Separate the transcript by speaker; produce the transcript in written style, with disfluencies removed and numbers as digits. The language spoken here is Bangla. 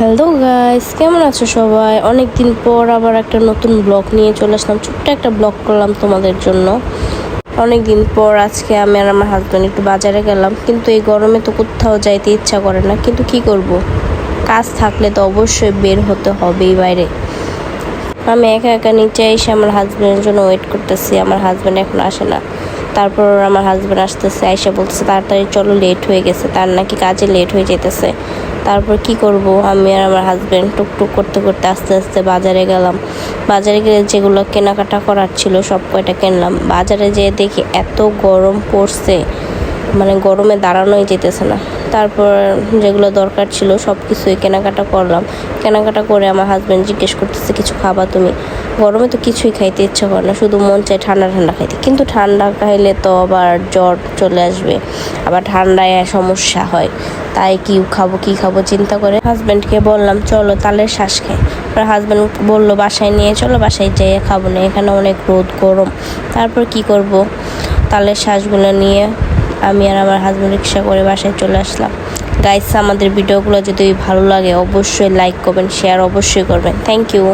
Speaker 1: হ্যালো গাইস, কেমন আছো সবাই? অনেক দিন পর আবার একটা নতুন ব্লগ নিয়ে চলে আসলাম। ছোট্ট একটা ব্লগ করলাম তোমাদের জন্য। অনেক দিন পর আজকে আমি আর আমার হাজব্যান্ড একটু বাজারে গেলাম, কিন্তু এই গরমে তো কোথাও যাইতে ইচ্ছা করে না, কিন্তু কি করব, কাজ থাকলে তো অবশ্যই বের হতে হবেই বাইরে। আমি একা একা নিচে এসে আমার হাজব্যান্ডের জন্য ওয়েট করতেছি। আমার হাজব্যান্ড এখন আসে না। তারপর আমার হাজব্যান্ড আসতেছে, আইসা বলতেছে তাড়াতাড়ি চলো, লেট হয়ে গেছে, তার নাকি কাজে লেট হয়ে যেতেছে। তারপর কি করব, আমি আর আমার হাজব্যান্ড টুকটুক করতে করতে আস্তে আস্তে বাজারে গেলাম। বাজারে গেলে যেগুলো কেনাকাটা করার ছিল সব কয়টা কিনলাম। বাজারে যেয়ে দেখি এত গরম পড়ছে, মানে গরমে দাঁড়ানোই যেতেছে না। তারপর যেগুলো দরকার ছিল সব কিছুই কেনাকাটা করলাম। কেনাকাটা করে আমার হাজব্যান্ড জিজ্ঞেস করতেছে, কিছু খাবা তুমি? গরমে তো কিছুই খাইতে ইচ্ছা করে না, শুধু মন চায় ঠান্ডা ঠান্ডা খাইতে, কিন্তু ঠান্ডা খাইলে তো আবার জ্বর চলে আসবে, আবার ঠান্ডায় সমস্যা হয়। তাই কি খাবো চিন্তা করে হাজব্যান্ডকে বললাম চলো তালের শ্বাস খাই। আর হাজব্যান্ড বললো বাসায় নিয়ে চলো, বাসায় যেয়ে খাবো না, এখানে অনেক রোদ গরম। তারপর কি করব, তালের শ্বাসগুলো নিয়ে আমি আর আমার হাজব্যান্ড রিক্সা করে বাসায় চলে আসলাম। গাইস, আমাদের ভিডিওগুলো যদি ভালো লাগে অবশ্যই লাইক করবেন, শেয়ার অবশ্যই করবেন। Thank you.